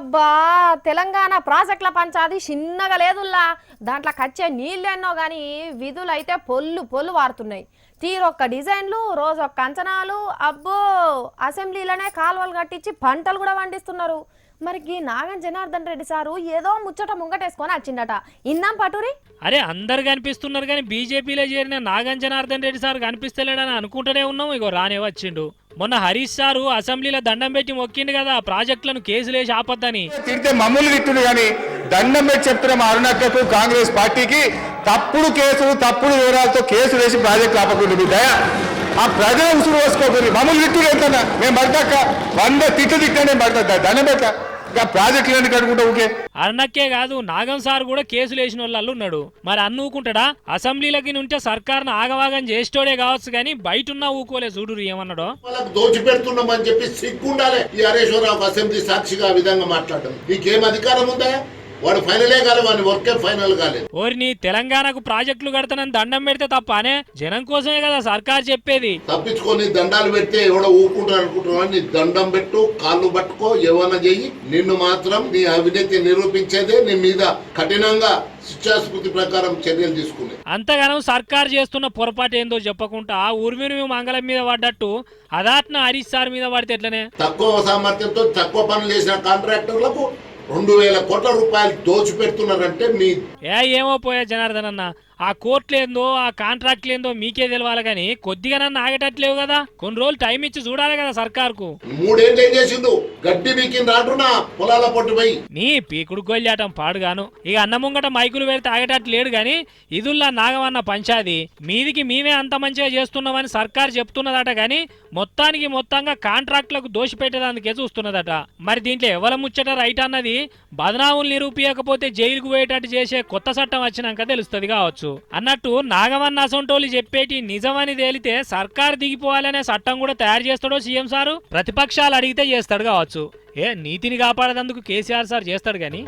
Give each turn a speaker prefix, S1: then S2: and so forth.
S1: అబ్బా తెలంగాణ ప్రాజెక్టుల పంచాది చిన్నగా లేదుల్లా. దాంట్లో కచ్చే నీళ్ళెన్నో గాని విధులు అయితే పొల్లు పొల్లు వారుతున్నాయి. తీరొక్క డిజైన్లు రోజొక్క అంచనాలు. అబ్బో అసెంబ్లీలోనే కాలువలు కట్టించి పంటలు కూడా పండిస్తున్నారు. మరి ఈ నాగం జనార్దన్ రెడ్డి సారు ఏదో ముచ్చట ముంగటేసుకొని వచ్చిండట. ఇన్నాం పటూరి.
S2: అరే అందరు కనిపిస్తున్నారు కానీ బీజేపీలో చేరిన నాగం జనార్దన్ రెడ్డి సార్ కనిపిస్తలేడని అనుకుంటూనే ఉన్నాం. ఇగో రానే వచ్చిండు. మొన్న హరీష్ సారు అసెంబ్లీలో దండం పెట్టి మొక్కిండు కదా ప్రాజెక్టులను కేసులేసి ఆపద్దని.
S3: తిడితే మమ్మల్ని తిట్టుండు కానీ దండం పెట్టి చెప్తున్న అరుణక్కకు కాంగ్రెస్ పార్టీకి తప్పుడు కేసులు తప్పుడు వివరాలతో కేసు వేసి ప్రాజెక్టులు ఆపకుండా బిడ్డ ఆ ప్రజల ఉసురు వేసుకోకూడదు. మమ్మల్ని తిట్టు వెళ్తానా మేము పడతాక 100 తిట్లు తిట్టా నేను పడతా దండం పెట్ట ప్రాజెక్టులు ఎందుకు కట్టుకుంటా ఊకే.
S2: అరుణక్కే కాదు నాగం సార్ కూడా కేసులు వేసిన వాళ్ళు ఉన్నాడు. మరి అన్ను ఊకుంటాడా? అసెంబ్లీలకి ఉంటే సర్కార్ను ఆగవాగం చేసేటోడే కావచ్చు కానీ బయట ఉన్నా ఊకోలే. చూడు ఏమన్నాడో.
S4: వాళ్ళకి దోచిపెడుతున్నామని చెప్పి సిగ్గుండాలి. ఈ హరీశ్వరరావు అసెంబ్లీ సాక్షిగా ఆ విధంగా మాట్లాడడం నీకేం అధికారం ఉందా? వాడు ఫైనలే కాలేదు, వాడి వర్కే ఫైనల్ కాలేదు.
S2: ఓరిని తెలంగాణకు ప్రాజెక్టులు కడతానని దండం పెడితే తప్పనే? జనం కోసమే కదా సర్కార్ చెప్పేది.
S4: తప్పించుకొని దండాలు పెడితే ఎవడో ఊరుకుంటారు అనుకుంటున్నా. నీ దండం పెట్టు, కాళ్ళు పట్టుకో, ఏమన్నా చెయ్యి. నిన్ను మాత్రం నీ అవినీతి నిరూపించేదే నీ మీద కఠినంగా శిక్షాస్మృతి ప్రకారం చర్యలు తీసుకునే.
S2: అంతగానం సర్కార్ చేస్తున్న పొరపాటు ఏందో చెప్పకుండా ఊర్మిని మంగళం మీద పడ్డట్టు అదాట్న హరీష్ సార్ మీద పడితే ఎట్లనే?
S4: తక్కువ సామర్థ్యంతో తక్కువ పనులు చేసిన కాంట్రాక్టర్లకు 2000 కోట్ల రూపాయలు దోచిపెడుతున్నారంటే మీ
S2: ఏమో పోయా జనార్దన్ అన్న. ఆ కోర్టులేందో ఆ కాంట్రాక్ట్లేందో మీకే తెలవాలి కానీ కొద్దిగా నన్ను ఆగేటట్లేవు కదా. కొన్ని రోజులు టైం ఇచ్చి చూడాలి కదా సర్కార్కు.
S4: 3 ఏళ్ళు ఏం చేసిండు? గడ్డి బీకింది అంటున్నా పొలాల పొట్టు పోయి.
S2: నీ పీకుడు గొల్లాటం పాడుగాను. ఇక అన్న ముంగట మైకులు పెడితే ఆగేటట్టు లేడు గాని ఇదుల్లా నాగమన్న పంచాది మీదికి మేమే అంత మంచిగా చేస్తున్నామని సర్కార్ చెప్తున్నదట గాని మొత్తంగా కాంట్రాక్టులకు దోషి పెట్టేదానికే చూస్తున్నదట. మరి దీంట్లో ఎవల ముచ్చట రైట్ అన్నది బదనాములు నిరూపించకపోతే జైలుకు పోయేటట్టు చేసే కొత్త చట్టం వచ్చినాక తెలుస్తుంది కావచ్చు. అన్నట్టు నాగమన్న అసొంటోళ్ళు చెప్పేటి నిజమని తేలితే సర్కార్ దిగిపోవాలనే చట్టం కూడా తయారు చేస్తాడో సీఎం సారు. ప్రతిపక్షాలు అడిగితే చేస్తాడు కావచ్చు. నీతిని కాపాడేందుకు కేసీఆర్ సార్ చేస్తాడు గాని